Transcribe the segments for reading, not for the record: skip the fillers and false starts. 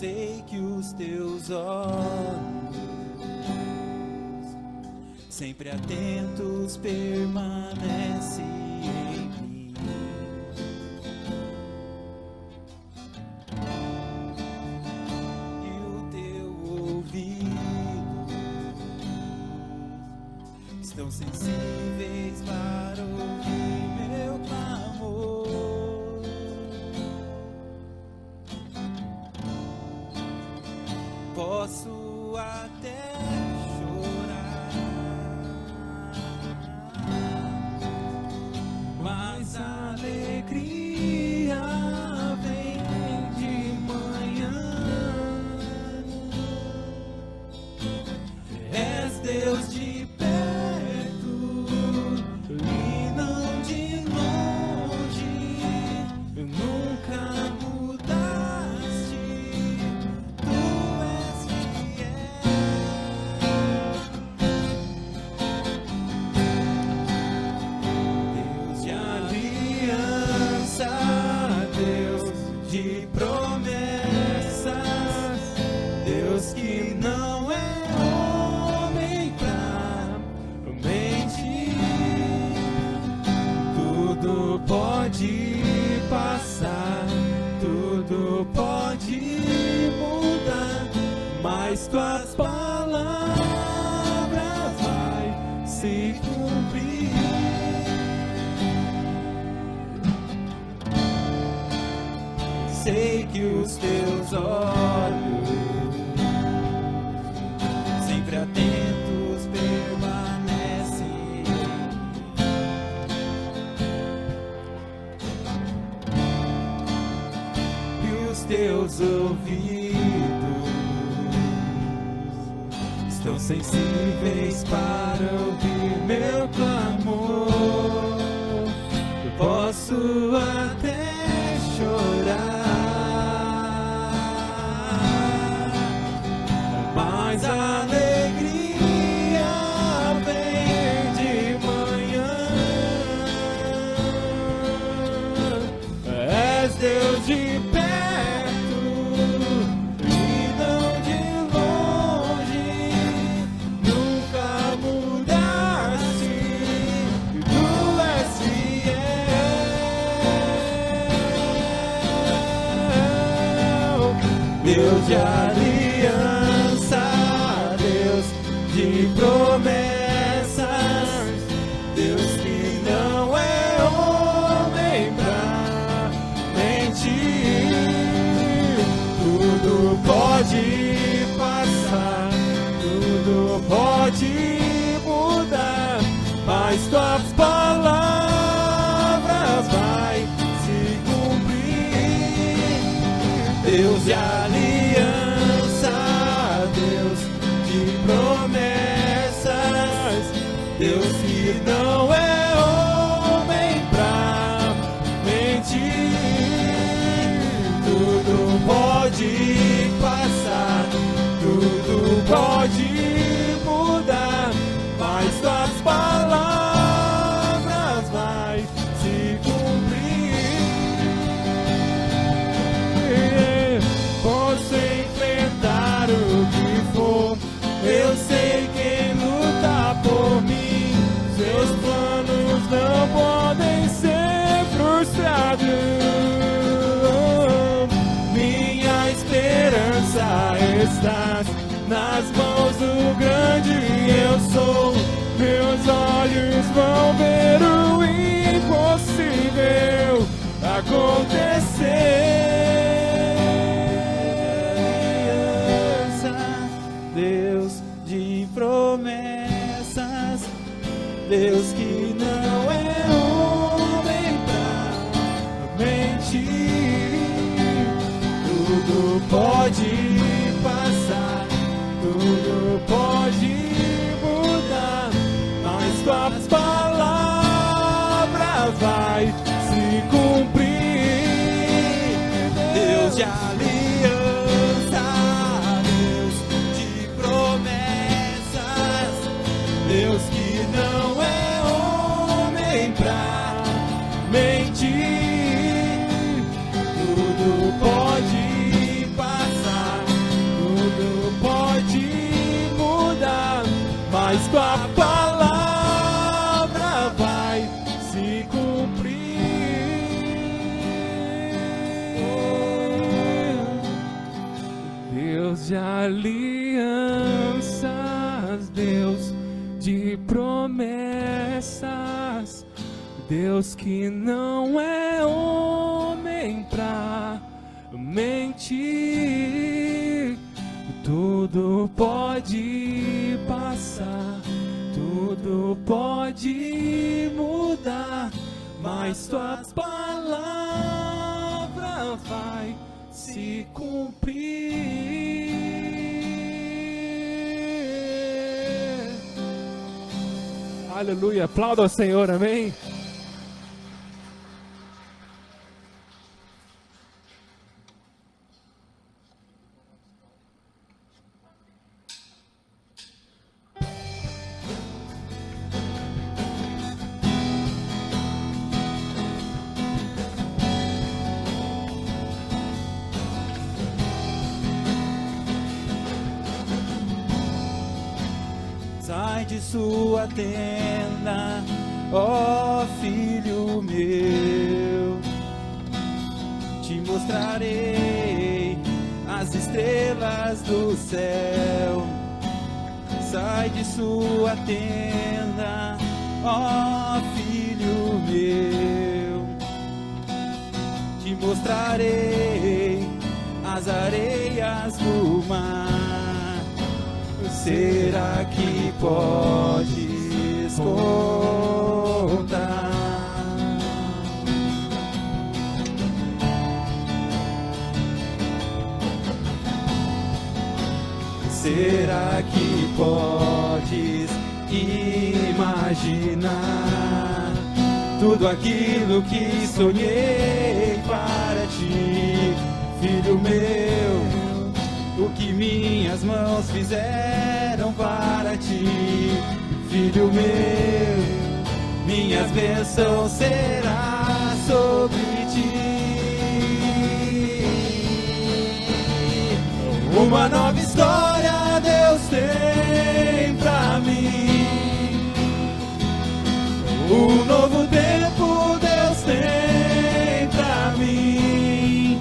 sei que os teus olhos, sempre atentos, permanecem em mim. E o teu ouvido estão sensíveis para ouvir meu clamor. Posso até chorar, mas a alegria vem de manhã. És Deus de perto e não de longe, nunca mudaste, tu és fiel. Deus de aliança, Deus de promessas, Deus que não é homem pra mentir. Tudo pode passar, tudo pode mudar, mas tuas palavras vai se cumprir. Sei que os teus olhos, sempre atentos, permanecem. E os teus ouvidos estão sensíveis para ouvir meu clamor. Eu posso até chorar, mas a alegria vem de manhã. És Deus de perto e não de longe, nunca mudaste, tu és fiel. Deus de aliança, Deus de promessas, Deus que não é homem pra mentir. Tudo pode passar, tudo pode mudar, mas tuas palavras vai se cumprir. Deus de aliança, Deus de promessas, Deus que não é homem pra mentir. Tudo pode passar, tudo pode mudar, mas tuas palavras vai se cumprir. Posso enfrentar o que for, eu sei quem luta por mim. Seus planos não podem ser frustrados. Minha esperança está nas mãos do grande eu sou. Meus olhos vão ver o impossível acontecer. Deus de promessas, Deus que não é homem pra mentir. Tudo pode passar, tudo pode mudar, mas tuas palavras vai se cumprir. Deus de aliança, Deus de promessas, Deus que não é homem pra mentir. Tudo pode passar, de alianças, Deus de promessas, Deus que não é homem pra mentir. Tudo pode passar, tudo pode mudar, mas tua palavra vai se cumprir. Aleluia, aplauda ao Senhor, amém? Sai de sua tenda, ó filho meu, te mostrarei as estrelas do céu. Sai de sua tenda, ó filho meu, te mostrarei as areias do mar. Será que podes contar? Será que podes imaginar tudo aquilo que sonhei para ti, filho meu? O que minhas mãos fizeram para ti, filho meu, minhas bênçãos será sobre ti. Uma nova história Deus tem pra mim, um novo tempo Deus tem pra mim.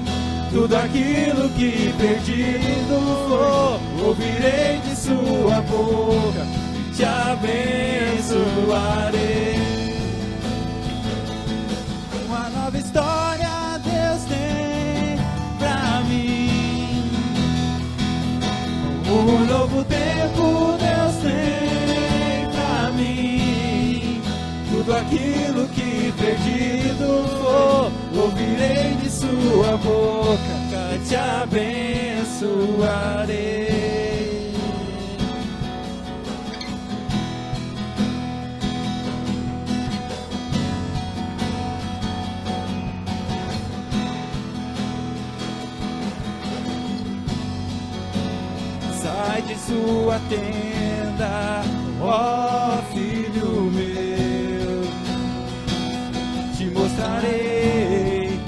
Tudo aquilo que perdido for, ouvirei de sua boca, te abençoarei. Uma nova história Deus tem pra mim, um novo tempo Deus tem pra mim. Tudo aquilo que perdido for, ouvirei de sua boca, te abençoarei. Sai de sua tenda, ó filho meu, te mostrarei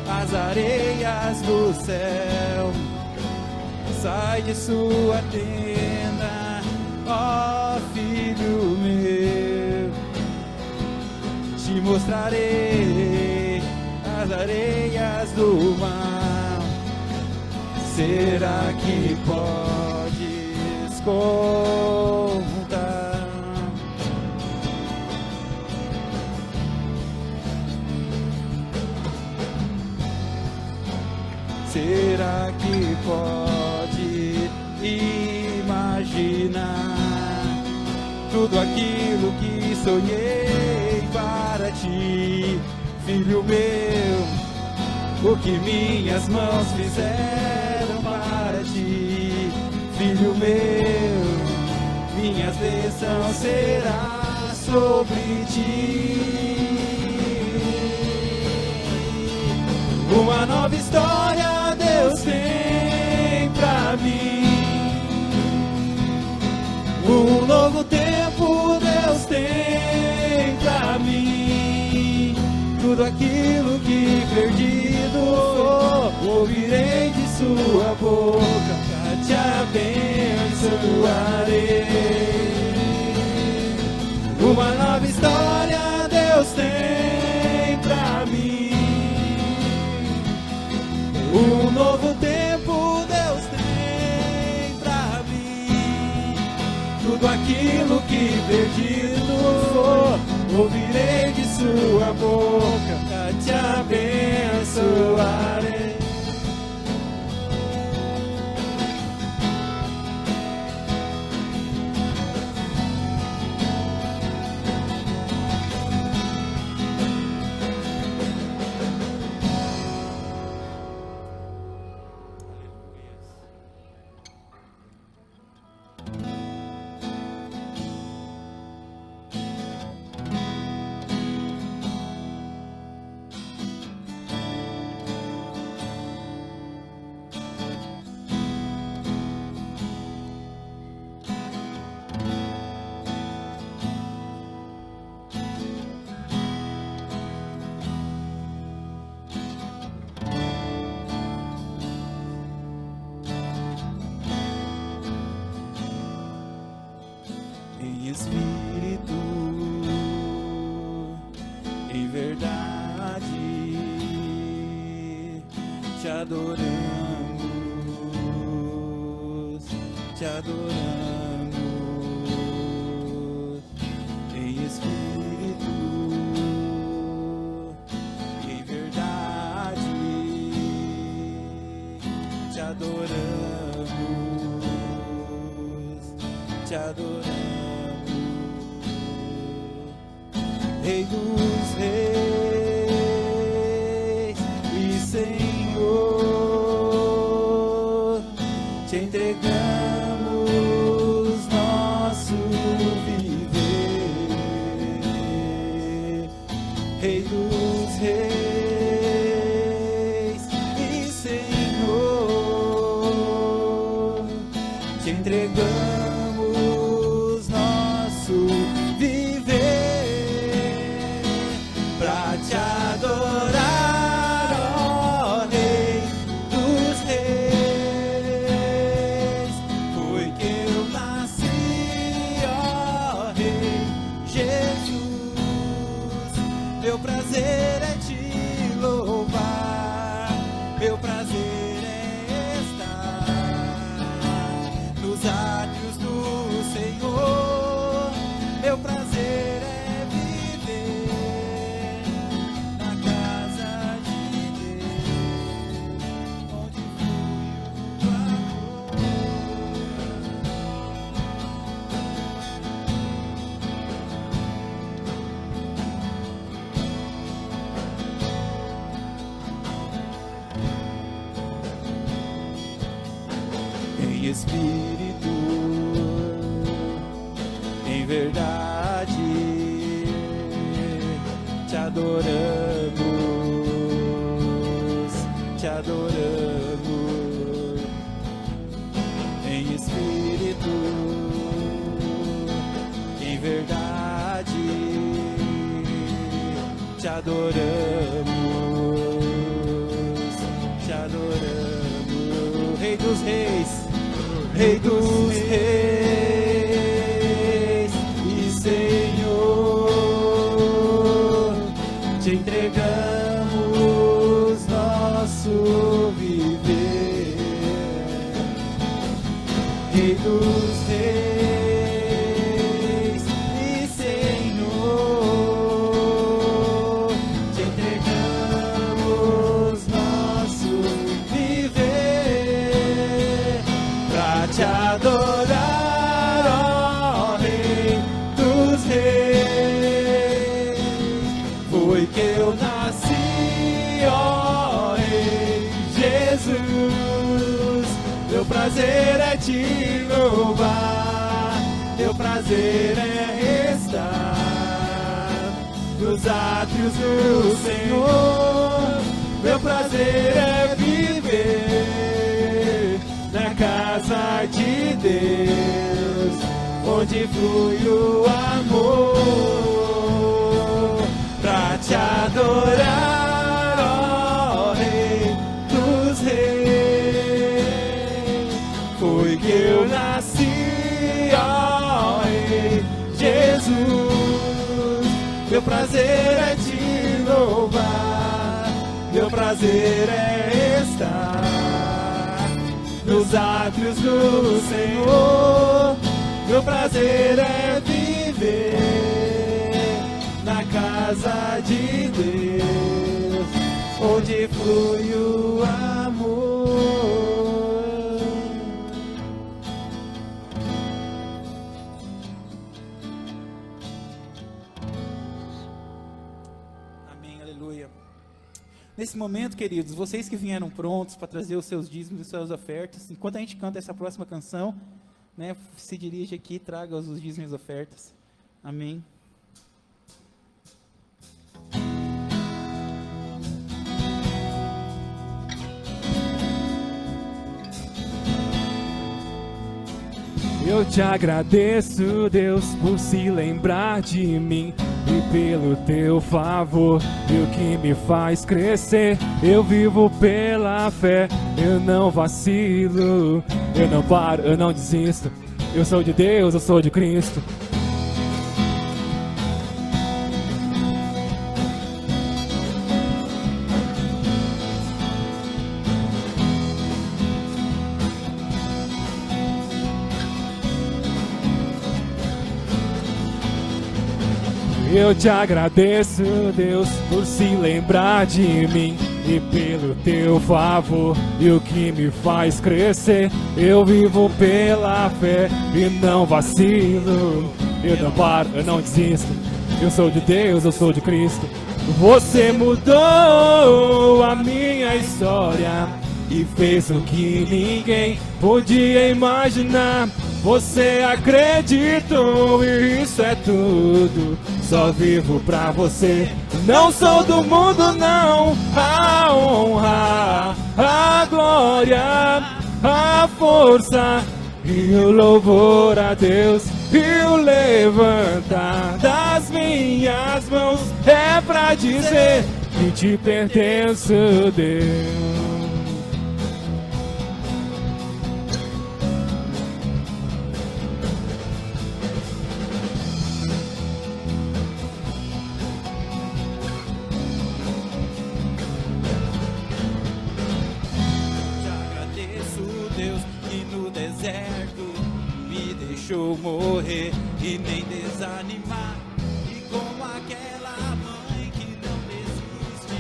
as areias do céu. Sai de sua tenda, ó filho meu, te mostrarei as areias do mar. Será que podes contar? Será que pode imaginar tudo aquilo que sonhei para ti, filho meu? O que minhas mãos fizeram para ti, filho meu, minhas bênçãos será sobre ti. Uma nova história Deus tem pra mim, um novo tempo Deus tem pra mim. Tudo aquilo que perdido for, ouvirei de sua boca, te abençoarei. Uma nova história Deus tem pra mim, um novo tempo Deus tem sua boca te abençoarei. Em espírito, em verdade, te adoramos, te adoramos. Em espírito, em verdade, te adoramos, te adoramos. Rei dos reis e Senhor, te entregamos nosso viver. Rei dos reis e Senhor, te entregamos nosso viver. Pra te adorar, ó Rei dos reis, foi que eu nasci, ó Rei Jesus. Meu prazer é te louvar, meu prazer é estar nos átrios do Senhor. Meu prazer é em espírito, em verdade, te adoramos, te adoramos. Em espírito, em verdade, te adoramos, te adoramos. Rei dos reis, Rei dos reis e Senhor, te entregamos nosso viver. Rei dos reis e Senhor, te entregamos nosso viver. Pra te adorar, ó Rei dos reis, foi que eu nasci, ó Rei Jesus. Meu prazer é te louvar, meu prazer é estar nos átrios do Senhor. Meu prazer é viver na casa de Deus, onde flui o amor. Pra te adorar, ó Rei dos reis, foi que eu nasci, ó Rei Jesus. Meu prazer é te louvar, meu prazer é estar nos átrios do Senhor. Meu prazer é viver na casa de Deus, onde flui o amor. Amém, aleluia. Nesse momento, queridos, vocês que vieram prontos para trazer os seus dízimos e suas ofertas, enquanto a gente canta essa próxima canção, né, se dirige aqui e traga os dízimos e ofertas. Amém. Eu te agradeço, Deus, por se lembrar de mim e pelo teu favor, e o que me faz crescer. Eu vivo pela fé, eu não vacilo, eu não paro, eu não desisto. Eu sou de Deus, eu sou de Cristo. Eu te agradeço, Deus, por se lembrar de mim e pelo teu favor, e o que me faz crescer. Eu vivo pela fé e não vacilo, eu não paro, eu não desisto. Eu sou de Deus, eu sou de Cristo. Você mudou a minha história e fez o que ninguém podia imaginar. Você acreditou e isso é tudo. Só vivo pra você. Não sou do mundo, não. A honra, a glória, a força e o louvor a Deus. E o levantar das minhas mãos é pra dizer que te pertenço, Deus. Morrer e nem desanimar, e como aquela mãe que não desiste.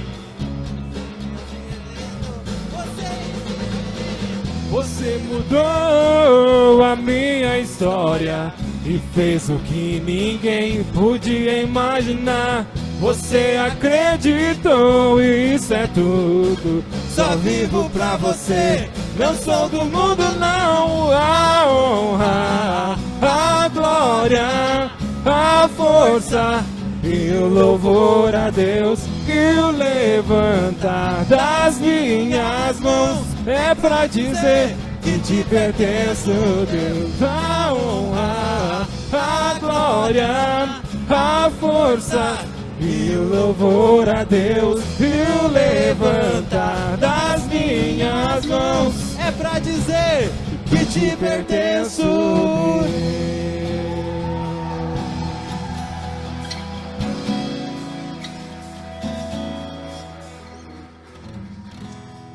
Você mudou a minha história e fez o que ninguém podia imaginar. Você acreditou e isso é tudo. Só vivo pra você. Não sou do mundo, não. A honra, a glória, a força e o louvor a Deus. E o levantar das minhas mãos é pra dizer que te pertenço, Deus. A honra, a glória, a força e o louvor a Deus. E o levantar das minhas mãos é pra dizer que te pertenço, Deus.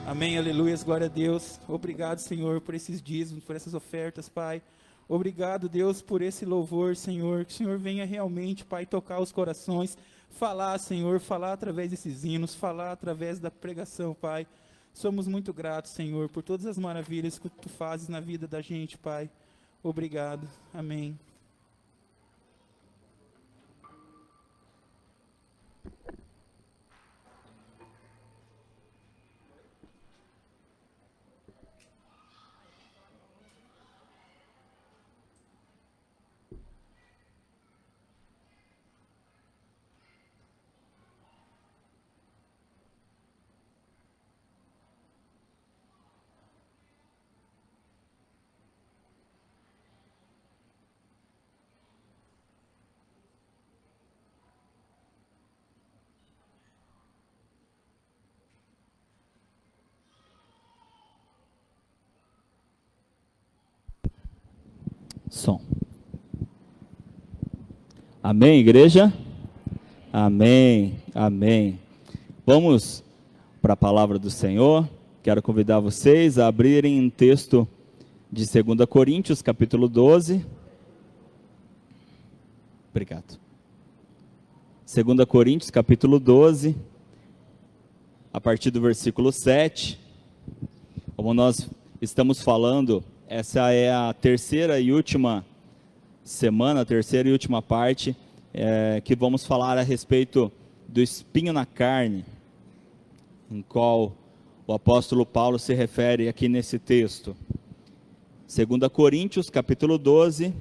Amém, aleluia, glória a Deus. Obrigado, Senhor, por esses dízimos, por essas ofertas, Pai. Obrigado, Deus, por esse louvor, Senhor. Que o Senhor venha realmente, Pai, tocar os corações, falar, Senhor, falar através desses hinos, falar através da pregação, Pai. Somos muito gratos, Senhor, por todas as maravilhas que Tu fazes na vida da gente, Pai. Obrigado. Amém. Som. Amém, igreja? Amém, amém. Vamos para a palavra do Senhor. Quero convidar vocês a abrirem um texto de 2 Coríntios, capítulo 12. Obrigado. 2 Coríntios capítulo 12, a partir do versículo 7. Como nós estamos falando, essa é a terceira e última semana, a terceira e última parte, que vamos falar a respeito do espinho na carne, em qual o apóstolo Paulo se refere aqui nesse texto. 2 Coríntios capítulo 12,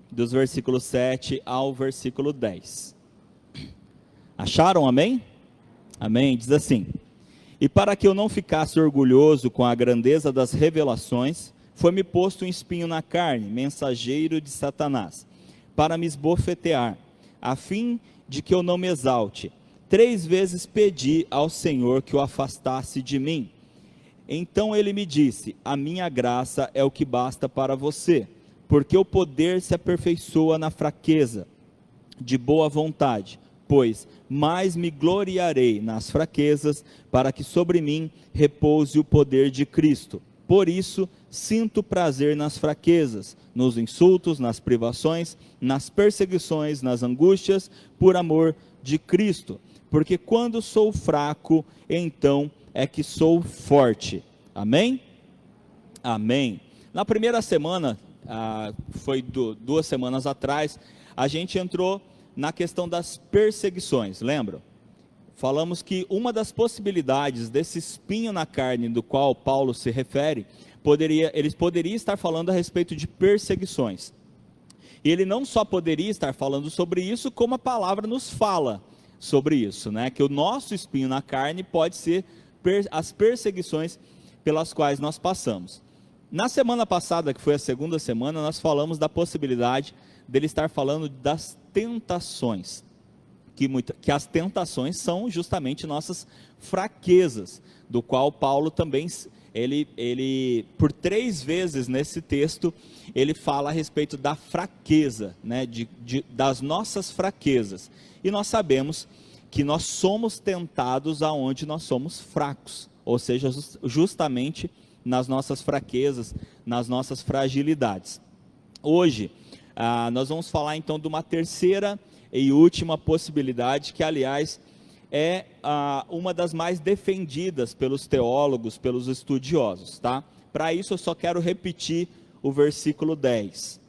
dos versículos 7 ao versículo 10. Acharam, amém? Amém, diz assim: e para que eu não ficasse orgulhoso com a grandeza das revelações, foi-me posto um espinho na carne, mensageiro de Satanás, para me esbofetear, a fim de que eu não me exalte. 3 vezes pedi ao Senhor que o afastasse de mim. Então ele me disse: a minha graça é o que basta para você, porque o poder se aperfeiçoa na fraqueza. De boa vontade, pois mais me gloriarei nas fraquezas, para que sobre mim repouse o poder de Cristo. Por isso, sinto prazer nas fraquezas, nos insultos, nas privações, nas perseguições, nas angústias, por amor de Cristo. Porque quando sou fraco, então é que sou forte. Amém? Amém. Na primeira semana, foi 2 semanas atrás, a gente entrou na questão das perseguições, lembram? Falamos que uma das possibilidades desse espinho na carne do qual Paulo se refere, ele poderia estar falando a respeito de perseguições. E ele não só poderia estar falando sobre isso, como a palavra nos fala sobre isso, né? Que o nosso espinho na carne pode ser as perseguições pelas quais nós passamos. Na semana passada, que foi a segunda semana, nós falamos da possibilidade dele estar falando das tentações, que as tentações são justamente nossas fraquezas, do qual Paulo também, ele por 3 vezes nesse texto, ele fala a respeito da fraqueza, né, das nossas fraquezas. E nós sabemos que nós somos tentados aonde nós somos fracos, ou seja, justamente nas nossas fraquezas, nas nossas fragilidades. Hoje, nós vamos falar então de uma terceira e última possibilidade, que aliás é uma das mais defendidas pelos teólogos, pelos estudiosos, tá? Para isso eu só quero repetir o versículo 10.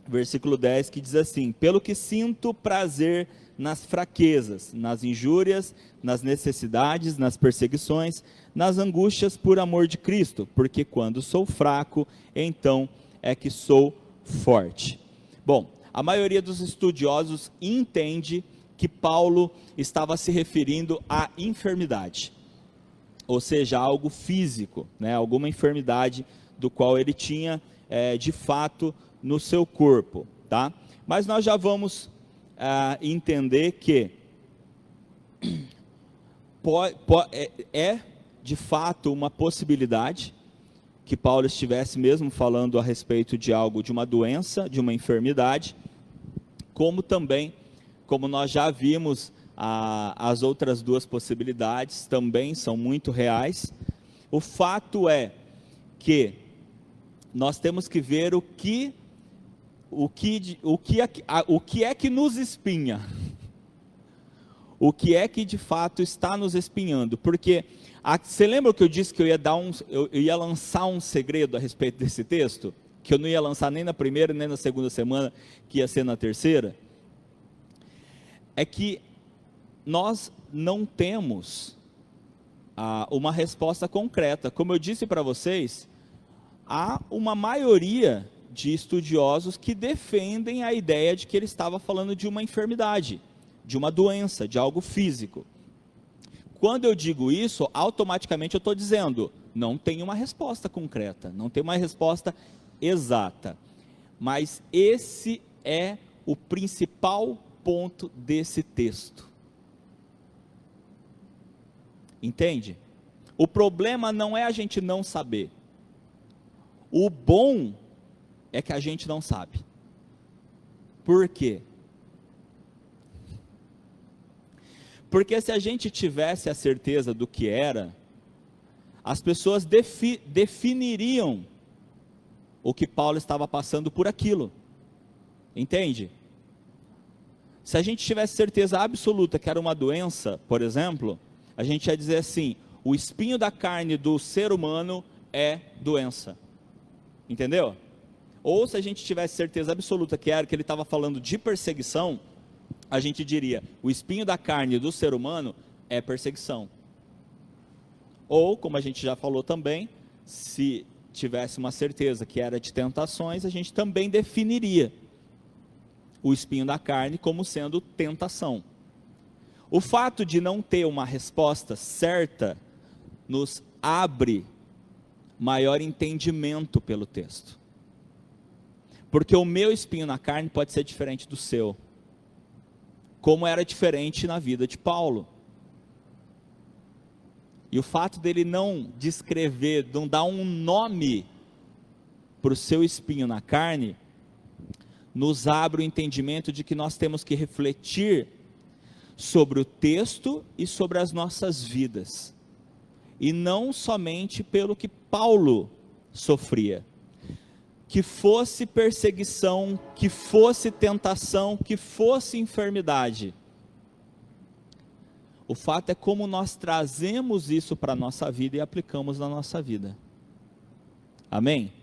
Versículo 10 que diz assim: pelo que sinto prazer nas fraquezas, nas injúrias, nas necessidades, nas perseguições, nas angústias por amor de Cristo, porque quando sou fraco, então é que sou forte. Bom, a maioria dos estudiosos entende que Paulo estava se referindo à enfermidade, ou seja, algo físico, né, alguma enfermidade do qual ele tinha de fato no seu corpo, tá? Mas nós já vamos entender que é de fato uma possibilidade que Paulo estivesse mesmo falando a respeito de algo, de uma doença, de uma enfermidade, como também, como nós já vimos, as outras 2 possibilidades também são muito reais. O fato é que nós temos que ver o que é que nos espinha, o que é que de fato está nos espinhando, porque você lembra que eu disse que eu ia lançar um segredo a respeito desse texto, que eu não ia lançar nem na primeira nem na segunda semana, que ia ser na terceira? É que nós não temos uma resposta concreta. Como eu disse para vocês, há uma maioria de estudiosos que defendem a ideia de que ele estava falando de uma enfermidade, de uma doença, de algo físico. Quando eu digo isso, automaticamente eu estou dizendo, não tem uma resposta concreta, não tem uma resposta exata. Mas esse é o principal ponto desse texto. Entende? O problema não é a gente não saber. O bom é que a gente não sabe. Por quê? Porque se a gente tivesse a certeza do que era, as pessoas definiriam o que Paulo estava passando por aquilo. Entende? Se a gente tivesse certeza absoluta que era uma doença, por exemplo, a gente ia dizer assim: o espinho da carne do ser humano é doença. Entendeu? Ou se a gente tivesse certeza absoluta que ele estava falando de perseguição, a gente diria: o espinho da carne do ser humano é perseguição. Ou, como a gente já falou também, se tivesse uma certeza que era de tentações, a gente também definiria o espinho da carne como sendo tentação. O fato de não ter uma resposta certa nos abre maior entendimento pelo texto. Porque o meu espinho na carne pode ser diferente do seu, como era diferente na vida de Paulo. E o fato dele não descrever, não dar um nome para o seu espinho na carne, nos abre o entendimento de que nós temos que refletir sobre o texto e sobre as nossas vidas, e não somente pelo que Paulo sofria. Que fosse perseguição, que fosse tentação, que fosse enfermidade. O fato é como nós trazemos isso para a nossa vida e aplicamos na nossa vida. Amém?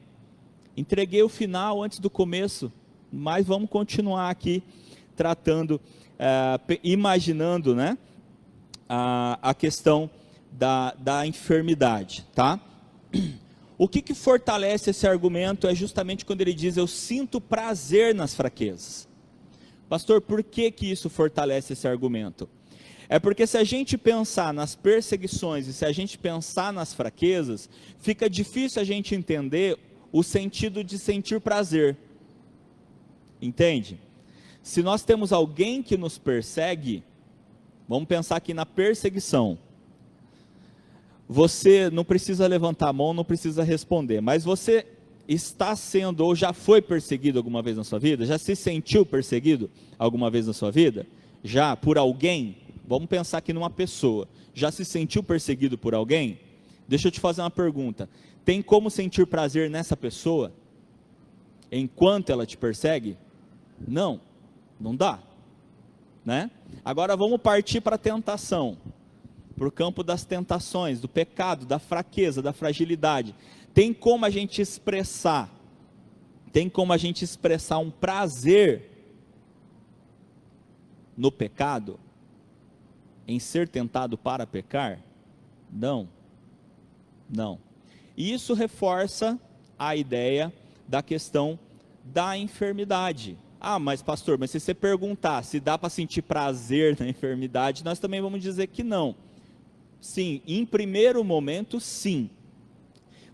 Entreguei o final antes do começo, mas vamos continuar aqui tratando, imaginando, né, a questão da enfermidade, tá? O que fortalece esse argumento é justamente quando ele diz: eu sinto prazer nas fraquezas. Pastor, por que isso fortalece esse argumento? É porque se a gente pensar nas perseguições e se a gente pensar nas fraquezas, fica difícil a gente entender o sentido de sentir prazer. Entende? Se nós temos alguém que nos persegue, vamos pensar aqui na perseguição. Você não precisa levantar a mão, não precisa responder, mas você está sendo ou já foi perseguido alguma vez na sua vida? Já se sentiu perseguido alguma vez na sua vida? Já? Por alguém? Vamos pensar aqui numa pessoa. Já se sentiu perseguido por alguém? Deixa eu te fazer uma pergunta. Tem como sentir prazer nessa pessoa enquanto ela te persegue? Não, não dá, né? Agora vamos partir para a tentação, para o campo das tentações, do pecado, da fraqueza, da fragilidade. Tem como a gente expressar um prazer no pecado, em ser tentado para pecar? Não, não. E isso reforça a ideia da questão da enfermidade. Ah, mas pastor, mas se você perguntar se dá para sentir prazer na enfermidade, nós também vamos dizer que não. Sim, em primeiro momento, sim.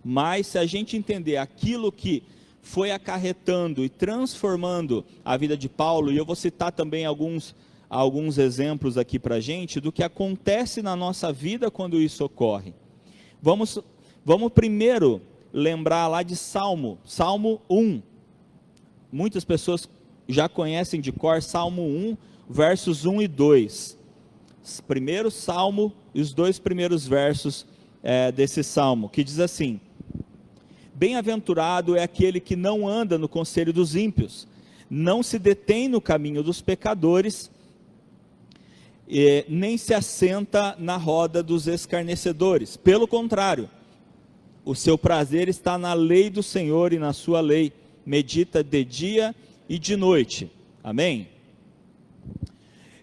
Mas se a gente entender aquilo que foi acarretando e transformando a vida de Paulo, e eu vou citar também alguns exemplos aqui para a gente, do que acontece na nossa vida quando isso ocorre. Vamos primeiro lembrar lá de Salmo 1. Muitas pessoas já conhecem de cor Salmo 1, versos 1 e 2. Primeiro Salmo e os dois primeiros versos desse Salmo, que diz assim: bem-aventurado é aquele que não anda no conselho dos ímpios, não se detém no caminho dos pecadores, nem se assenta na roda dos escarnecedores. Pelo contrário, o seu prazer está na lei do Senhor, e na sua lei medita de dia e de noite. Amém?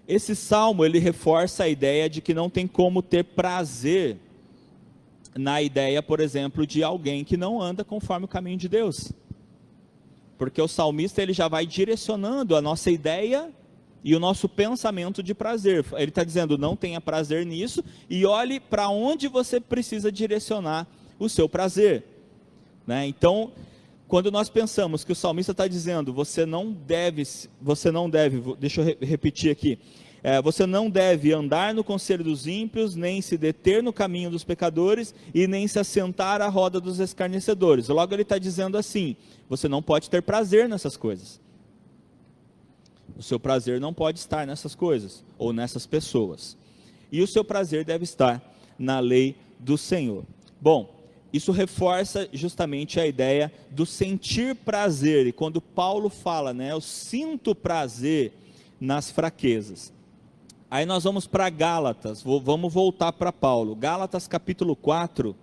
Esse salmo, ele reforça a ideia de que não tem como ter prazer na ideia, por exemplo, de alguém que não anda conforme o caminho de Deus. Porque o salmista, ele já vai direcionando a nossa ideia e o nosso pensamento de prazer. Ele está dizendo: não tenha prazer nisso, e olhe para onde você precisa direcionar o seu prazer, né? Então, quando nós pensamos que o salmista está dizendo, você não deve, deixa eu repetir aqui, você não deve andar no conselho dos ímpios, nem se deter no caminho dos pecadores, e nem se assentar à roda dos escarnecedores. Logo ele está dizendo assim: você não pode ter prazer nessas coisas. O seu prazer não pode estar nessas coisas, ou nessas pessoas. E o seu prazer deve estar na lei do Senhor. Bom, isso reforça justamente a ideia do sentir prazer. E quando Paulo fala, né, eu sinto prazer nas fraquezas. Aí nós vamos para Gálatas, vamos voltar para Paulo. Gálatas capítulo 4,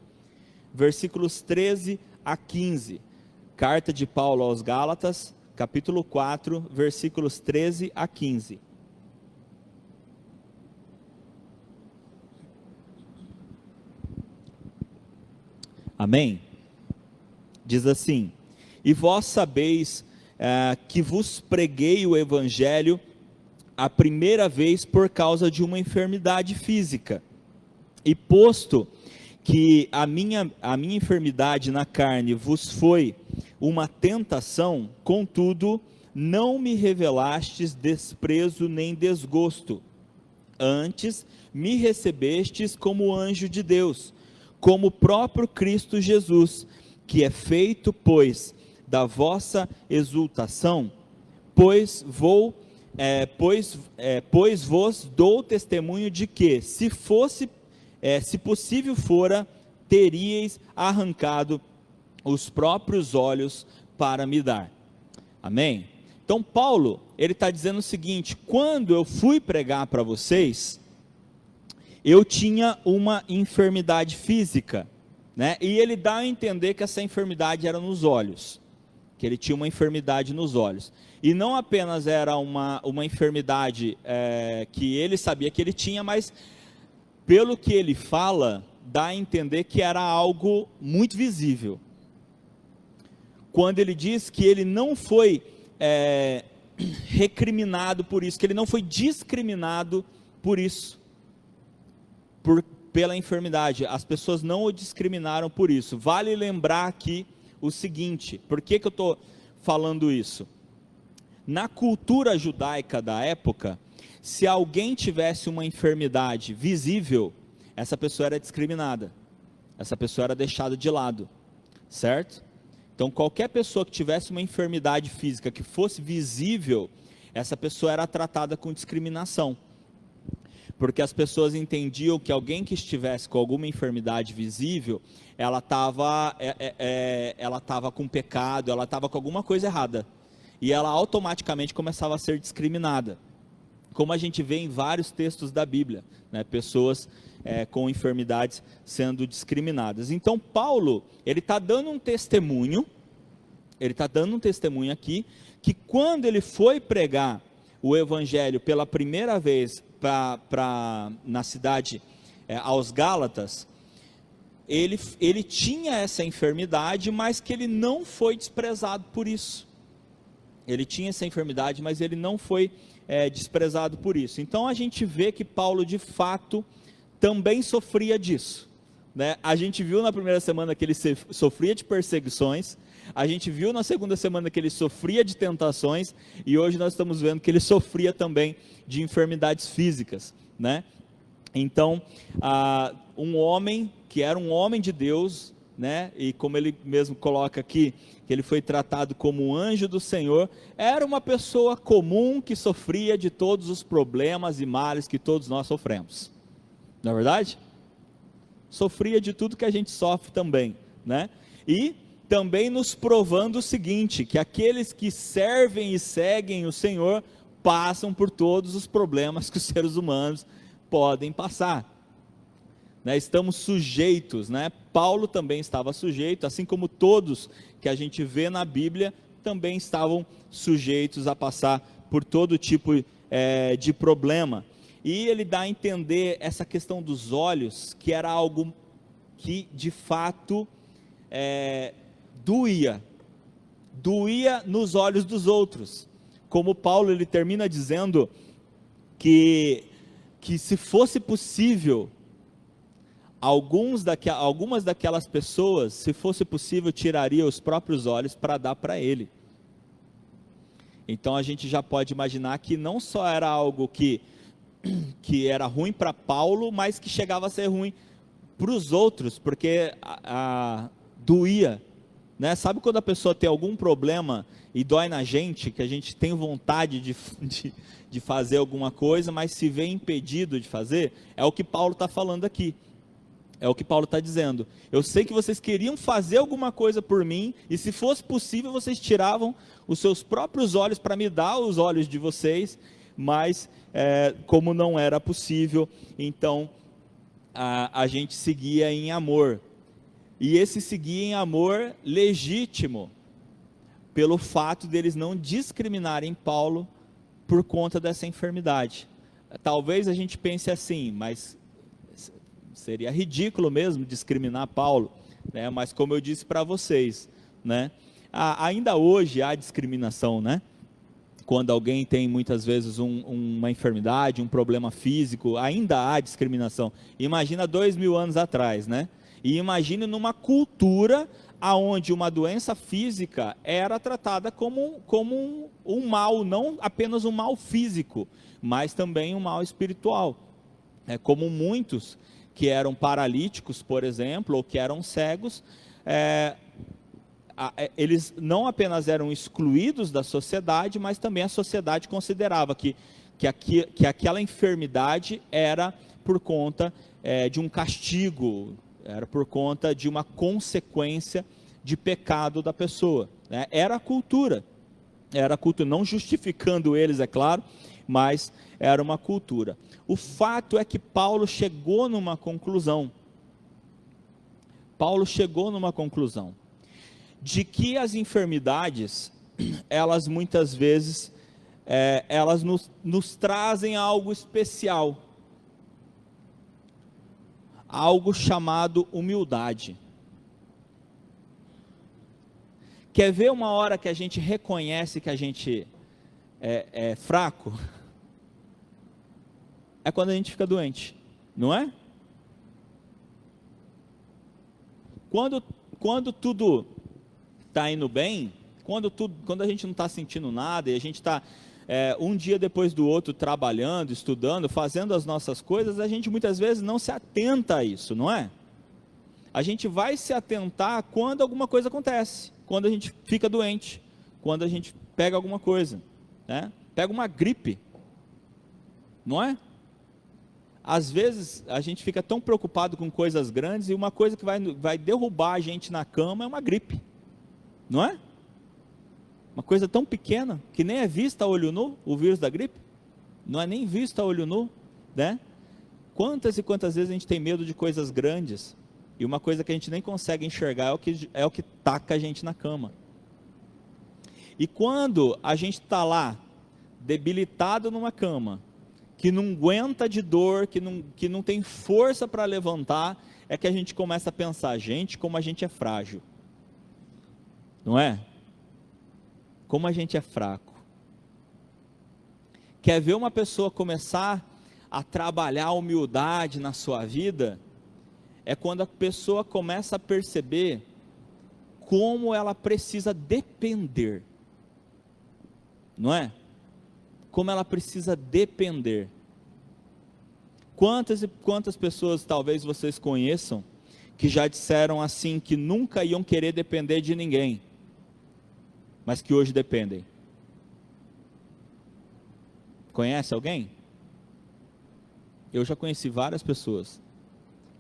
versículos 13 a 15. Carta de Paulo aos Gálatas, capítulo 4, versículos 13 a 15. Amém? Diz assim: e vós sabeis que vos preguei o evangelho a primeira vez por causa de uma enfermidade física, e posto que a minha enfermidade na carne vos foi uma tentação, contudo não me revelastes desprezo nem desgosto, antes me recebestes como anjo de Deus, como o próprio Cristo Jesus, que é feito, pois, da vossa exultação, pois vos dou testemunho de que, se possível fora, teríeis arrancado os próprios olhos para me dar. Amém? Então Paulo, ele está dizendo o seguinte: quando eu fui pregar para vocês, eu tinha uma enfermidade física, né? E ele dá a entender que essa enfermidade era nos olhos, que ele tinha uma enfermidade nos olhos. E não apenas era uma enfermidade que ele sabia que ele tinha, mas pelo que ele fala, dá a entender que era algo muito visível. Quando ele diz que ele não foi recriminado por isso, que ele não foi discriminado por isso, pela enfermidade, as pessoas não o discriminaram por isso. Vale lembrar aqui o seguinte: por que eu estou falando isso? Na cultura judaica da época, se alguém tivesse uma enfermidade visível, essa pessoa era discriminada, essa pessoa era deixada de lado, certo? Então qualquer pessoa que tivesse uma enfermidade física que fosse visível, essa pessoa era tratada com discriminação, porque as pessoas entendiam que alguém que estivesse com alguma enfermidade visível, ela estava com pecado, ela estava com alguma coisa errada, e ela automaticamente começava a ser discriminada, como a gente vê em vários textos da Bíblia, né? Pessoas com enfermidades sendo discriminadas. Então Paulo, ele está dando um testemunho, aqui, que quando ele foi pregar o evangelho pela primeira vez na cidade, aos Gálatas, ele tinha essa enfermidade, mas que ele não foi desprezado por isso. Ele tinha essa enfermidade, mas ele não foi desprezado por isso. Então a gente vê que Paulo de fato também sofria disso, né? A gente viu na primeira semana que ele sofria de perseguições, a gente viu na segunda semana que ele sofria de tentações, e hoje nós estamos vendo que ele sofria também de enfermidades físicas, né? Então, um homem que era um homem de Deus, né? E como ele mesmo coloca aqui, que ele foi tratado como um anjo do Senhor, era uma pessoa comum que sofria de todos os problemas e males que todos nós sofremos, não é verdade? Sofria de tudo que a gente sofre também, né? E também nos provando o seguinte, que aqueles que servem e seguem o Senhor passam por todos os problemas que os seres humanos podem passar, né? Estamos sujeitos, né? Paulo também estava sujeito, assim como todos que a gente vê na Bíblia também estavam sujeitos a passar por todo tipo de problema. E ele dá a entender essa questão dos olhos, que era algo que de fato doía nos olhos dos outros. Como Paulo, ele termina dizendo que se fosse possível, algumas daquelas pessoas, se fosse possível, tiraria os próprios olhos para dar para ele. Então a gente já pode imaginar que não só era algo que era ruim para Paulo, mas que chegava a ser ruim para os outros, porque doía, né? Sabe quando a pessoa tem algum problema e dói na gente, que a gente tem vontade de fazer alguma coisa, mas se vê impedido de fazer? É o que Paulo está falando aqui, é o que Paulo está dizendo. Eu sei que vocês queriam fazer alguma coisa por mim, e se fosse possível vocês tiravam os seus próprios olhos para me dar os olhos de vocês, mas como não era possível, então a gente seguia em amor. E esse seguir em amor legítimo, pelo fato deles não discriminarem Paulo por conta dessa enfermidade. Talvez a gente pense assim, mas seria ridículo mesmo discriminar Paulo, né? Mas como eu disse para vocês, né? Ainda hoje há discriminação, né? Quando alguém tem muitas vezes uma enfermidade, um problema físico, ainda há discriminação. Imagina 2000 anos atrás, né? E imagine numa cultura aonde uma doença física era tratada como um mal, não apenas um mal físico, mas também um mal espiritual. Como muitos que eram paralíticos, por exemplo, ou que eram cegos, eles não apenas eram excluídos da sociedade, mas também a sociedade considerava que aquela enfermidade era por conta de um castigo, era por conta de uma consequência de pecado da pessoa, né? Era a cultura, não justificando eles, é claro, mas era uma cultura. O fato é que Paulo chegou numa conclusão. De que as enfermidades, elas muitas vezes, elas nos trazem algo especial, algo chamado humildade. Quer ver uma hora que a gente reconhece que a gente é fraco? É quando a gente fica doente, não é? Quando tudo está indo bem, quando a gente não está sentindo nada, e a gente está um dia depois do outro trabalhando, estudando, fazendo as nossas coisas, a gente muitas vezes não se atenta a isso, não é? A gente vai se atentar quando alguma coisa acontece, quando a gente fica doente, quando a gente pega alguma coisa, né? Pega uma gripe, não é? Às vezes a gente fica tão preocupado com coisas grandes, e uma coisa que vai derrubar a gente na cama é uma gripe, não é? Uma coisa tão pequena, que nem é vista a olho nu, o vírus da gripe, não é nem visto a olho nu, né? Quantas e quantas vezes a gente tem medo de coisas grandes, e uma coisa que a gente nem consegue enxergar é o que taca a gente na cama. E quando a gente está lá, debilitado numa cama, que não aguenta de dor, que não tem força para levantar, é que a gente começa a pensar, gente, como a gente é frágil, não é? Como a gente é fraco. Quer ver uma pessoa começar a trabalhar a humildade na sua vida? É quando a pessoa começa a perceber como ela precisa depender, não é? Como ela precisa depender. Quantas e quantas pessoas talvez vocês conheçam que já disseram assim, que nunca iam querer depender de ninguém, mas que hoje dependem? Conhece alguém? Eu já conheci várias pessoas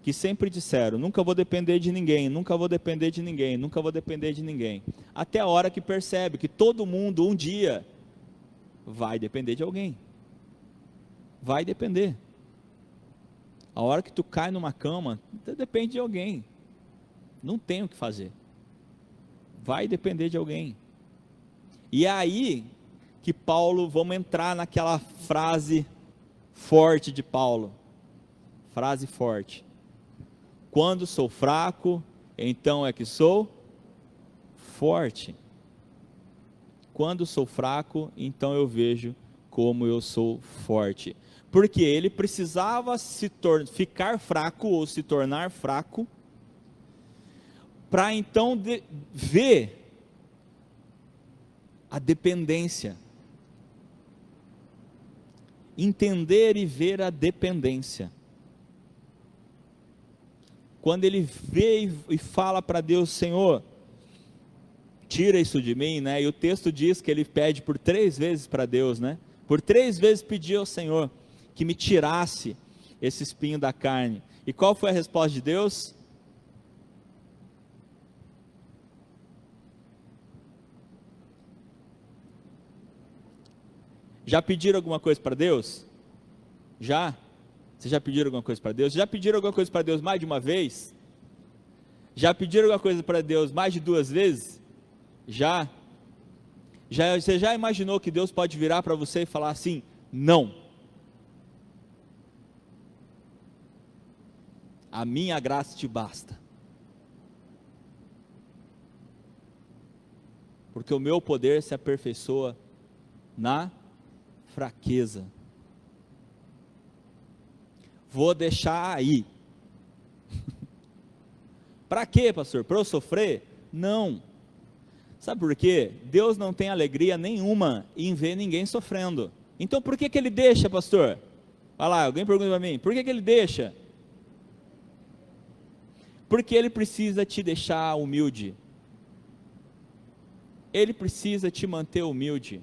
que sempre disseram, nunca vou depender de ninguém, nunca vou depender de ninguém, nunca vou depender de ninguém, até a hora que percebe que todo mundo um dia vai depender de alguém, vai depender. A hora que tu cai numa cama, depende de alguém, não tem o que fazer, vai depender de alguém. E é aí que Paulo, vamos entrar naquela frase forte de Paulo, frase forte: quando sou fraco, então é que sou forte. Quando sou fraco, então eu vejo como eu sou forte. Porque ele precisava ficar fraco ou se tornar fraco, para então ver a dependência. Entender e ver a dependência. Quando ele vê e fala para Deus, Senhor, tira isso de mim, né? E o texto diz que ele pede por 3 vezes para Deus, né? Por 3 vezes pediu ao Senhor que me tirasse esse espinho da carne. E qual foi a resposta de Deus? Já pediram alguma coisa para Deus? Já? Vocês já pediram alguma coisa para Deus? Já pediram alguma coisa para Deus mais de uma vez? Já pediram alguma coisa para Deus mais de 2 vezes? Já? Você já imaginou que Deus pode virar para você e falar assim, não? A minha graça te basta. Porque o meu poder se aperfeiçoa na fraqueza. Vou deixar aí. Para quê, pastor? Para eu sofrer? Não. Sabe por quê? Deus não tem alegria nenhuma em ver ninguém sofrendo. Então por que ele deixa, pastor? Vai lá, alguém pergunta para mim, por que ele deixa? Porque ele precisa te deixar humilde. Ele precisa te manter humilde.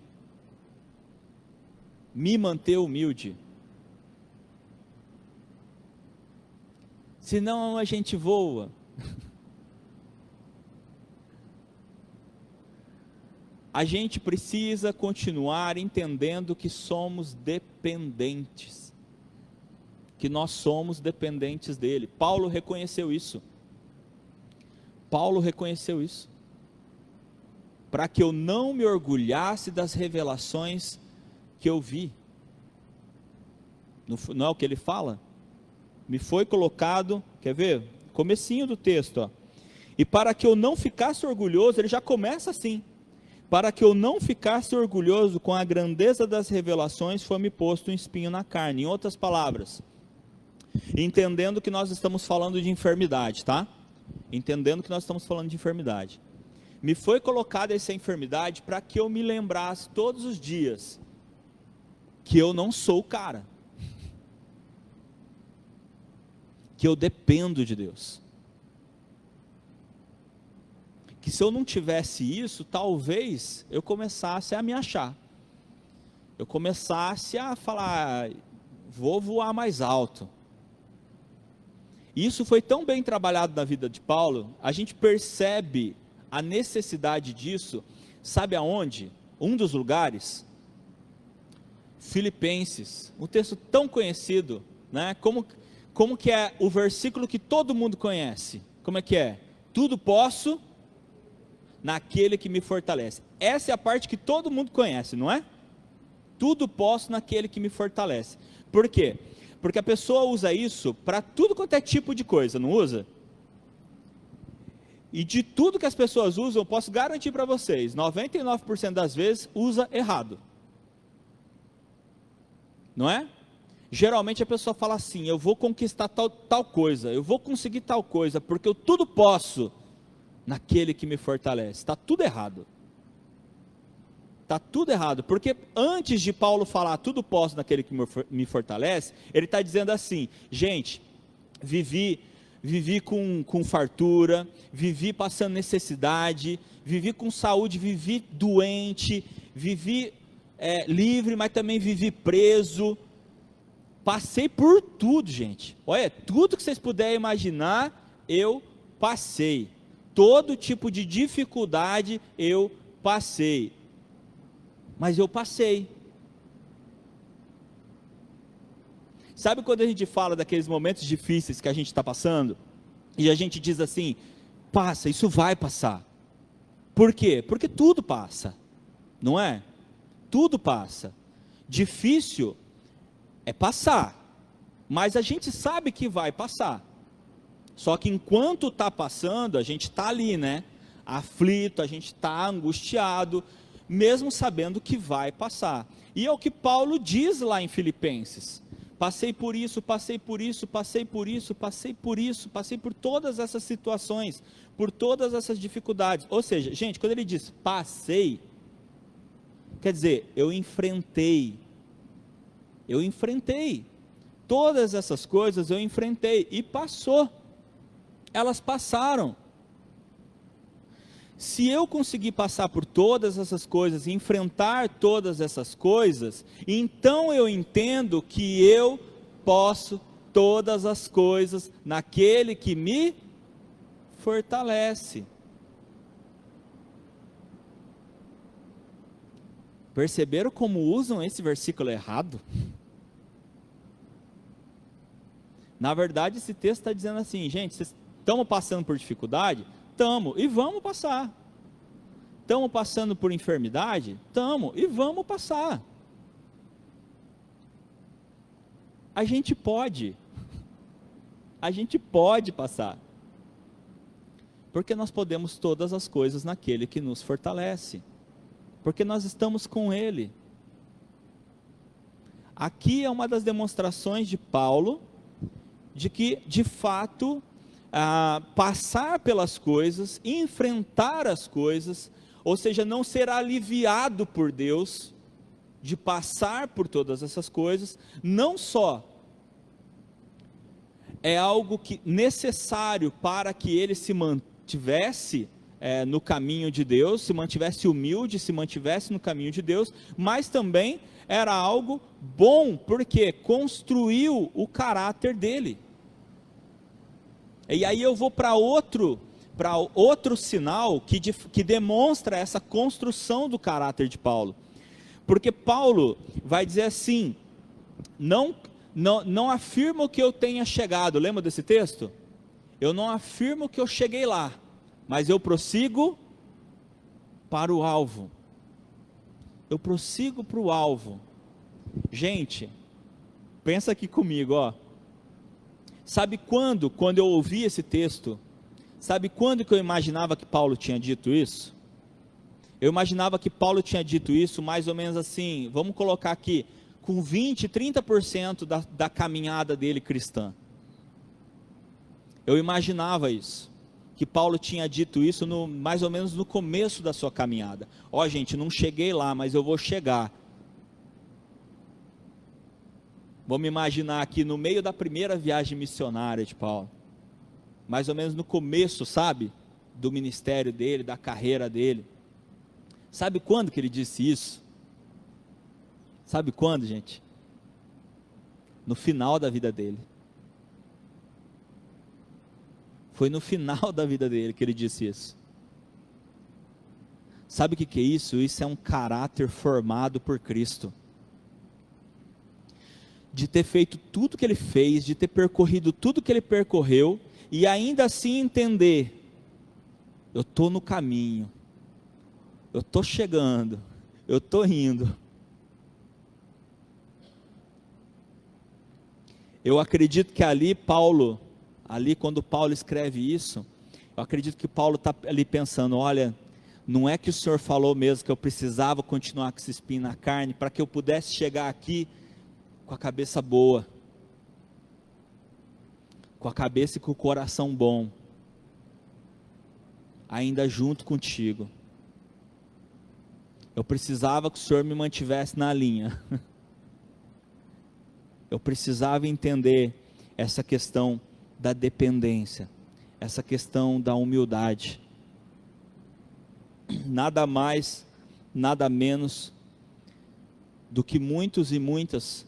Me manter humilde. Senão a gente voa. A gente precisa continuar entendendo que somos dependentes. Que nós somos dependentes dele. Paulo reconheceu isso. Paulo reconheceu isso. Para que eu não me orgulhasse das revelações que eu vi. Não é o que ele fala? Me foi colocado, quer ver? Comecinho do texto, ó. E para que eu não ficasse orgulhoso, ele já começa assim. Para que eu não ficasse orgulhoso com a grandeza das revelações, foi-me posto um espinho na carne. Em outras palavras, entendendo que nós estamos falando de enfermidade, tá? Entendendo que nós estamos falando de enfermidade. Me foi colocada essa enfermidade para que eu me lembrasse todos os dias que eu não sou o cara. Que eu dependo de Deus. Que se eu não tivesse isso, talvez eu começasse a me achar. Eu começasse a falar, vou voar mais alto. Isso foi tão bem trabalhado na vida de Paulo, a gente percebe a necessidade disso, sabe aonde? Um dos lugares, Filipenses, um texto tão conhecido, né? Como que é o versículo que todo mundo conhece? Como é que é? Tudo posso naquele que me fortalece. Essa é a parte que todo mundo conhece, não é? Tudo posso naquele que me fortalece. Por quê? Porque a pessoa usa isso para tudo quanto é tipo de coisa, não usa? E de tudo que as pessoas usam, eu posso garantir para vocês, 99% das vezes usa errado. Não é? Geralmente a pessoa fala assim, eu vou conquistar tal coisa, eu vou conseguir tal coisa, porque eu tudo posso naquele que me fortalece. Está tudo errado. Está tudo errado, porque antes de Paulo falar tudo posso naquele que me fortalece, ele está dizendo assim, gente, vivi com fartura, vivi passando necessidade, vivi com saúde, vivi doente, vivi livre, mas também vivi preso, passei por tudo, gente, olha, tudo que vocês puderem imaginar, eu passei, todo tipo de dificuldade eu passei, mas eu passei. Sabe quando a gente fala daqueles momentos difíceis que a gente está passando, e a gente diz assim, passa, isso vai passar, por quê? Porque tudo passa, não é? Tudo passa, difícil é passar, mas a gente sabe que vai passar, só que enquanto está passando, a gente está ali, né? Aflito, a gente está angustiado, mesmo sabendo que vai passar, e é o que Paulo diz lá em Filipenses, passei por isso, passei por isso, passei por isso, passei por isso, passei por todas essas situações, por todas essas dificuldades, ou seja, gente, quando ele diz passei, quer dizer, eu enfrentei, todas essas coisas eu enfrentei, e passou, elas passaram. Se eu conseguir passar por todas essas coisas, enfrentar todas essas coisas, então eu entendo que eu posso todas as coisas naquele que me fortalece. Perceberam como usam esse versículo errado? Na verdade, esse texto está dizendo assim, gente, vocês estamos passando por dificuldade? Estamos, e vamos passar. Estamos passando por enfermidade? Estamos, e vamos passar. A gente pode passar. Porque nós podemos todas as coisas naquele que nos fortalece. Porque nós estamos com Ele. Aqui é uma das demonstrações de Paulo, de que, de fato, passar pelas coisas, enfrentar as coisas, ou seja, não ser aliviado por Deus, de passar por todas essas coisas, não só é algo necessário para que ele se mantivesse no caminho de Deus, se mantivesse humilde, se mantivesse no caminho de Deus, mas também era algo bom, porque construiu o caráter dele. E aí eu vou para outro sinal que demonstra essa construção do caráter de Paulo. Porque Paulo vai dizer assim, não afirmo que eu tenha chegado, lembra desse texto? Eu não afirmo que eu cheguei lá, mas eu prossigo para o alvo. Eu prossigo para o alvo. Gente, pensa aqui comigo, ó. Sabe quando eu ouvi esse texto, sabe quando que eu imaginava que Paulo tinha dito isso? Eu imaginava que Paulo tinha dito isso mais ou menos assim, vamos colocar aqui, com 20, 30% da caminhada dele cristã. Eu imaginava isso, que Paulo tinha dito isso mais ou menos no começo da sua caminhada. Ó, gente, não cheguei lá, mas eu vou chegar. Vamos imaginar aqui no meio da primeira viagem missionária de Paulo, mais ou menos no começo, sabe, do ministério dele, da carreira dele. Sabe quando que ele disse isso? Sabe quando, gente? No final da vida dele. Foi no final da vida dele que ele disse isso. Sabe o que é isso? Isso é um caráter formado por Cristo. De ter feito tudo que ele fez, de ter percorrido tudo que ele percorreu, e ainda assim entender, eu estou no caminho, eu estou chegando, eu estou indo. Eu acredito que ali quando Paulo escreve isso, eu acredito que Paulo está ali pensando, olha, não é que o Senhor falou mesmo que eu precisava continuar com esse espinho na carne, para que eu pudesse chegar aqui com a cabeça boa, com a cabeça e com o coração bom, ainda junto contigo. Eu precisava que o Senhor me mantivesse na linha. Eu precisava entender essa questão da dependência, essa questão da humildade. Nada mais, nada menos do que muitos e muitas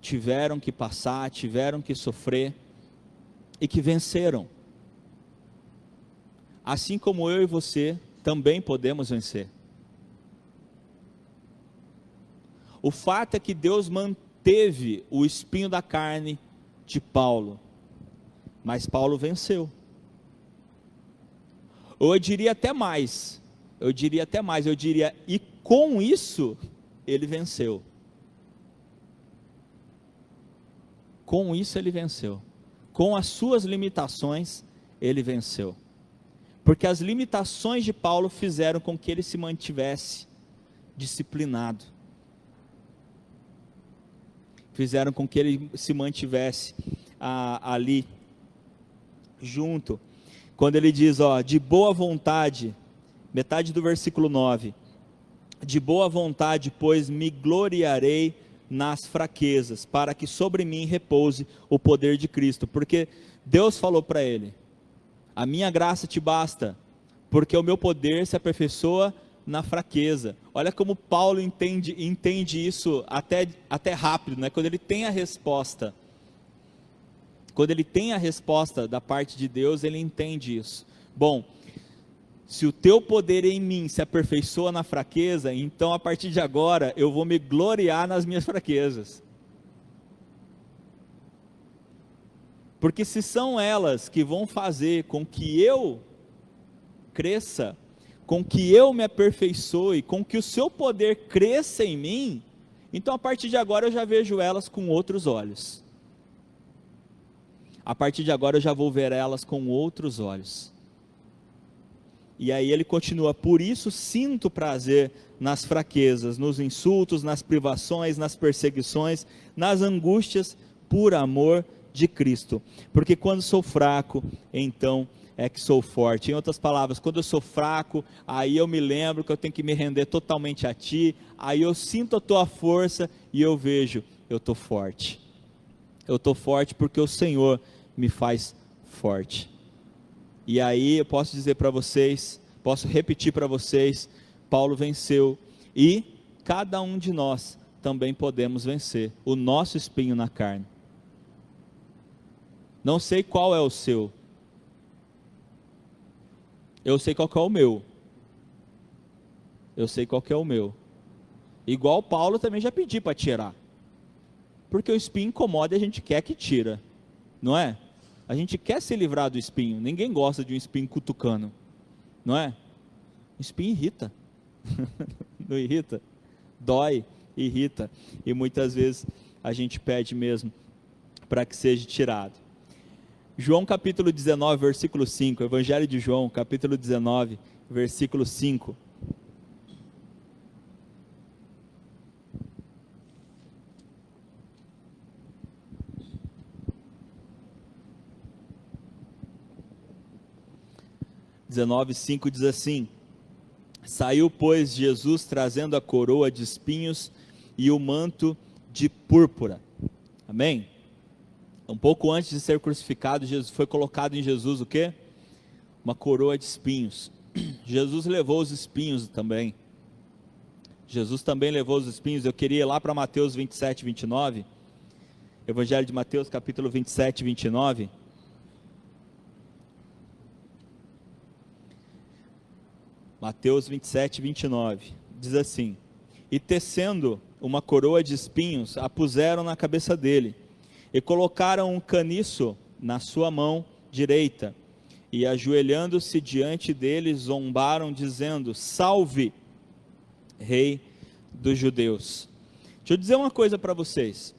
tiveram que passar, tiveram que sofrer e que venceram. Assim como eu e você também podemos vencer. O fato é que Deus manteve o espinho da carne de Paulo, mas Paulo venceu. Eu diria até mais, e com isso ele venceu. Com isso ele venceu. Com as suas limitações, ele venceu. Porque as limitações de Paulo fizeram com que ele se mantivesse disciplinado. Fizeram com que ele se mantivesse ali, junto. Quando ele diz, ó, de boa vontade, metade do versículo 9. De boa vontade, pois me gloriarei nas fraquezas, para que sobre mim repouse o poder de Cristo, porque Deus falou para ele, a minha graça te basta, porque o meu poder se aperfeiçoa na fraqueza. Olha como Paulo entende isso até rápido, né? Quando ele tem a resposta da parte de Deus, ele entende isso. Bom, se o teu poder em mim se aperfeiçoa na fraqueza, então a partir de agora eu vou me gloriar nas minhas fraquezas. Porque se são elas que vão fazer com que eu cresça, com que eu me aperfeiçoe, com que o seu poder cresça em mim, então a partir de agora eu já vejo elas com outros olhos. A partir de agora eu já vou ver elas com outros olhos. E aí ele continua: por isso sinto prazer nas fraquezas, nos insultos, nas privações, nas perseguições, nas angústias, por amor de Cristo. Porque quando sou fraco, então é que sou forte. Em outras palavras, quando eu sou fraco, aí eu me lembro que eu tenho que me render totalmente a Ti, aí eu sinto a Tua força e eu vejo, eu estou forte. Eu estou forte porque o Senhor me faz forte. E aí eu posso dizer para vocês, posso repetir para vocês, Paulo venceu, e cada um de nós também podemos vencer o nosso espinho na carne. Não sei qual é o seu, eu sei qual que é o meu, eu sei qual que é o meu, igual Paulo também já pedi para tirar, porque o espinho incomoda e a gente quer que tira, não é? A gente quer se livrar do espinho, ninguém gosta de um espinho cutucando, não é? O espinho irrita, não irrita? Dói, irrita, e muitas vezes a gente pede mesmo para que seja tirado. João capítulo 19, versículo 5, Evangelho de João, capítulo 19, versículo 5. (19:5) diz assim: saiu, pois, Jesus trazendo a coroa de espinhos e o manto de púrpura. Amém? Um pouco antes de ser crucificado, Jesus foi colocado em Jesus o quê? Uma coroa de espinhos. Jesus levou os espinhos também. Jesus também levou os espinhos. Eu queria ir lá para Mateus 27, 29. Evangelho de Mateus, capítulo 27, 29. Mateus 27, 29, diz assim: e tecendo uma coroa de espinhos, a puseram na cabeça dele, e colocaram um caniço na sua mão direita, e ajoelhando-se diante dele, zombaram, dizendo: salve, rei dos judeus. Deixa eu dizer uma coisa para vocês.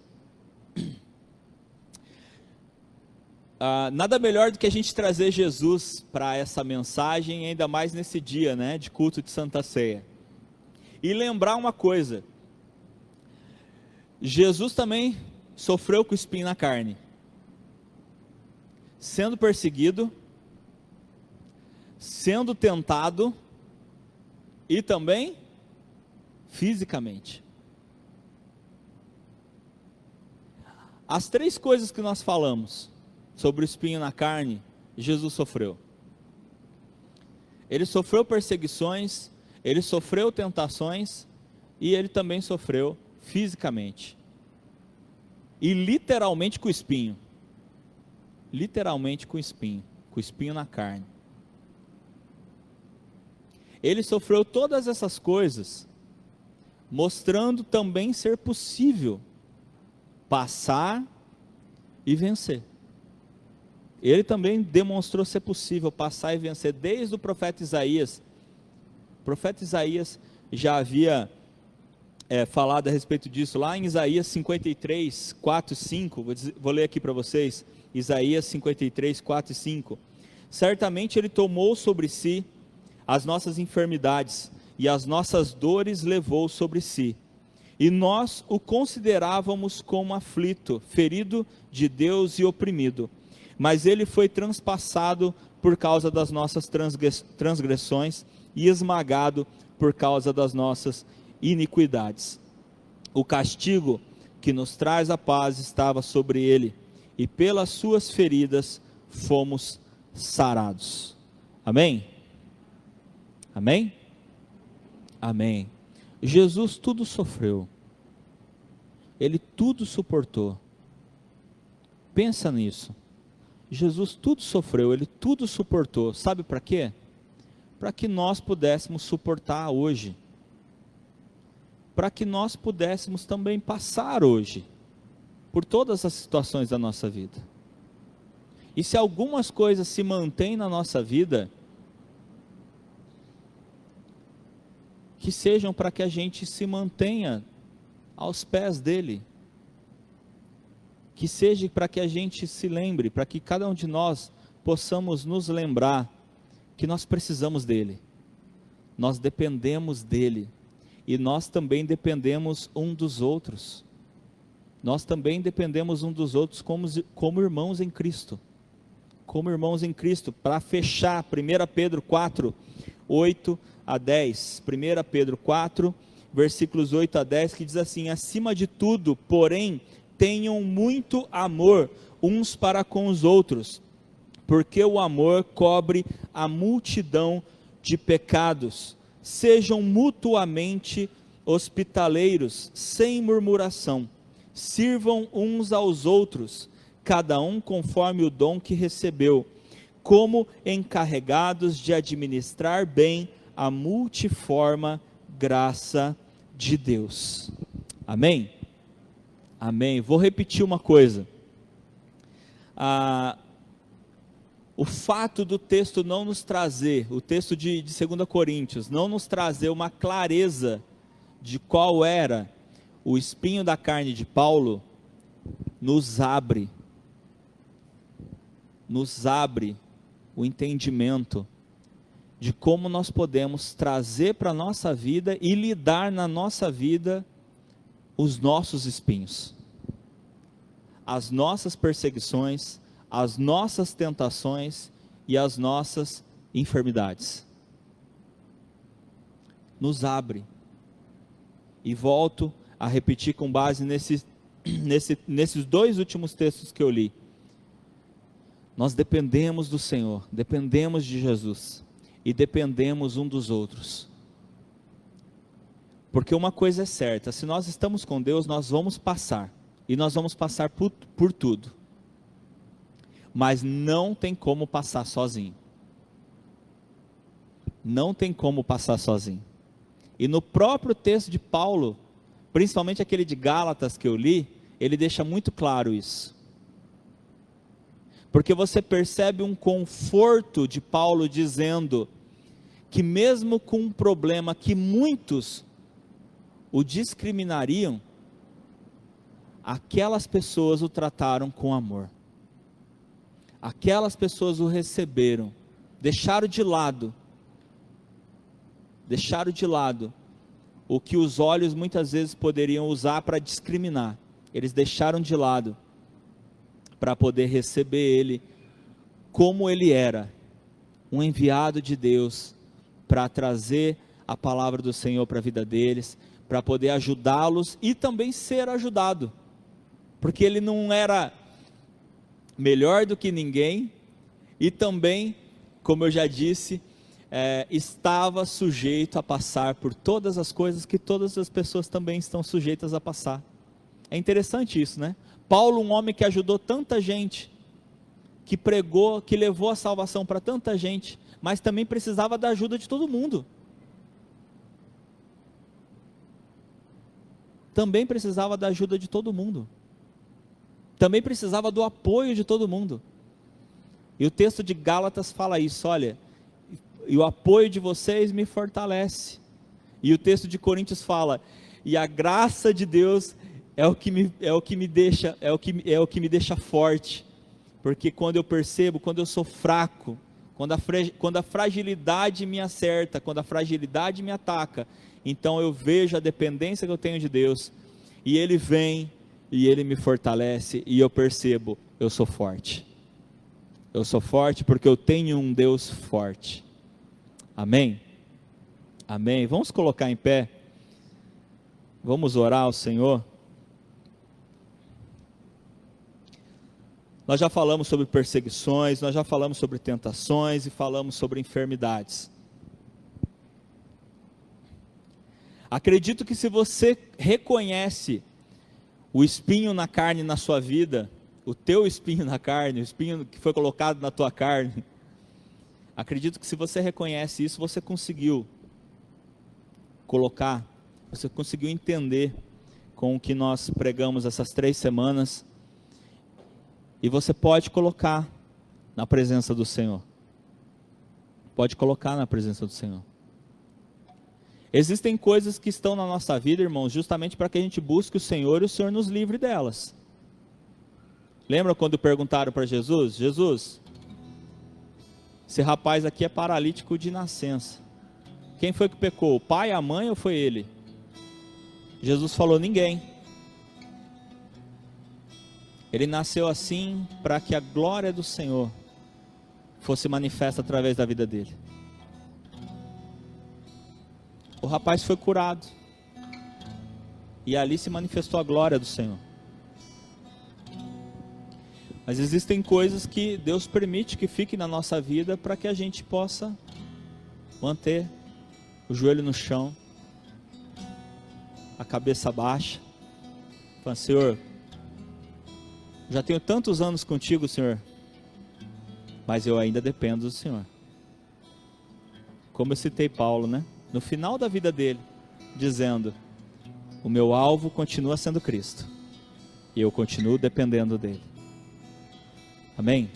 Nada melhor do que a gente trazer Jesus para essa mensagem, ainda mais nesse dia, né, de culto de Santa Ceia. E lembrar uma coisa: Jesus também sofreu com espinho na carne, sendo perseguido, sendo tentado e também fisicamente. As três coisas que nós falamos sobre o espinho na carne, Jesus sofreu. Ele sofreu perseguições, ele sofreu tentações e ele também sofreu fisicamente. E literalmente com o espinho. Literalmente com o espinho na carne. Ele sofreu todas essas coisas, mostrando também ser possível passar e vencer. Ele também demonstrou ser possível passar e vencer, desde o profeta Isaías. O profeta Isaías já havia falado a respeito disso, lá em Isaías 53, 4 e 5, vou ler aqui para vocês, Isaías 53, 4 e 5. Certamente ele tomou sobre si as nossas enfermidades, e as nossas dores levou sobre si. E nós o considerávamos como aflito, ferido de Deus e oprimido. Mas ele foi transpassado por causa das nossas transgressões e esmagado por causa das nossas iniquidades. O castigo que nos traz a paz estava sobre ele, e pelas suas feridas fomos sarados. Amém? Amém? Amém. Jesus tudo sofreu, ele tudo suportou. Pensa nisso. Jesus tudo sofreu, ele tudo suportou. Sabe para quê? para que nós pudéssemos suportar hoje, para que nós pudéssemos também passar hoje por todas as situações da nossa vida. E se algumas coisas se mantêm na nossa vida, que sejam para que a gente se mantenha aos pés dele, que seja para que a gente se lembre, para que cada um de nós possamos nos lembrar que nós precisamos dele, nós dependemos dele, e nós também dependemos um dos outros, nós também dependemos um dos outros como irmãos em Cristo, para fechar, 1 Pedro 4, 8 a 10, 1 Pedro 4, versículos 8 a 10, que diz assim: acima de tudo, porém, tenham muito amor uns para com os outros, porque o amor cobre a multidão de pecados. Sejam mutuamente hospitaleiros, sem murmuração. Sirvam uns aos outros, cada um conforme o dom que recebeu, como encarregados de administrar bem a multiforme graça de Deus. Amém? Amém. Vou repetir uma coisa. O fato do texto não nos trazer, o texto de 2 Coríntios, não nos trazer uma clareza de qual era o espinho da carne de Paulo, nos abre o entendimento de como nós podemos trazer para a nossa vida e lidar na nossa vida os nossos espinhos, as nossas perseguições, as nossas tentações e as nossas enfermidades. Nos abre. E volto a repetir com base nesses dois últimos textos que eu li. Nós dependemos do Senhor, dependemos de Jesus e dependemos um dos outros. Porque uma coisa é certa, se nós estamos com Deus, nós vamos passar, e nós vamos passar por tudo. Mas não tem como passar sozinho. Não tem como passar sozinho. E no próprio texto de Paulo, principalmente aquele de Gálatas que eu li, ele deixa muito claro isso. Porque você percebe um conforto de Paulo dizendo que mesmo com um problema que muitos o discriminariam, aquelas pessoas o trataram com amor. Aquelas pessoas o receberam, deixaram de lado o que os olhos muitas vezes poderiam usar para discriminar. Eles deixaram de lado para poder receber ele como ele era, um enviado de Deus para trazer a palavra do Senhor para a vida deles, para poder ajudá-los e também ser ajudado, porque ele não era melhor do que ninguém, e também, como eu já disse, estava sujeito a passar por todas as coisas que todas as pessoas também estão sujeitas a passar. É interessante isso, né? Paulo, um homem que ajudou tanta gente, que pregou, que levou a salvação para tanta gente, mas também precisava da ajuda de todo mundo. Também precisava da ajuda de todo mundo. Também precisava do apoio de todo mundo. E o texto de Gálatas fala isso, olha, e o apoio de vocês me fortalece. E o texto de Coríntios fala, e a graça de Deus é o que me deixa forte. Porque quando eu percebo, quando eu sou fraco, quando a fragilidade me acerta, quando a fragilidade me ataca, então eu vejo a dependência que eu tenho de Deus, e Ele vem, e Ele me fortalece, e eu percebo, eu sou forte. Eu sou forte porque eu tenho um Deus forte. Amém? Amém. Vamos colocar em pé. Vamos orar ao Senhor. Nós já falamos sobre perseguições, nós já falamos sobre tentações e falamos sobre enfermidades. Acredito que se você reconhece o espinho na carne na sua vida, o teu espinho na carne, o espinho que foi colocado na tua carne, Acredito que se você reconhece isso, você conseguiu colocar, você conseguiu entender com o que nós pregamos essas 3 semanas, e você pode colocar na presença do Senhor. Pode colocar na presença do Senhor. Existem coisas que estão na nossa vida, irmãos, justamente para que a gente busque o Senhor e o Senhor nos livre delas. Lembra quando perguntaram para Jesus? Jesus, esse rapaz aqui é paralítico de nascença. Quem foi que pecou? O pai, a mãe ou foi ele? Jesus falou, ninguém. Ele nasceu assim para que a glória do Senhor fosse manifesta através da vida dele. O rapaz foi curado. E ali se manifestou a glória do Senhor. Mas existem coisas que Deus permite que fiquem na nossa vida para que a gente possa manter o joelho no chão, a cabeça baixa. Falando, Senhor, já tenho tantos anos contigo, Senhor, mas eu ainda dependo do Senhor. Como eu citei Paulo, né? No final da vida dele, dizendo, o meu alvo continua sendo Cristo, e eu continuo dependendo dele. Amém?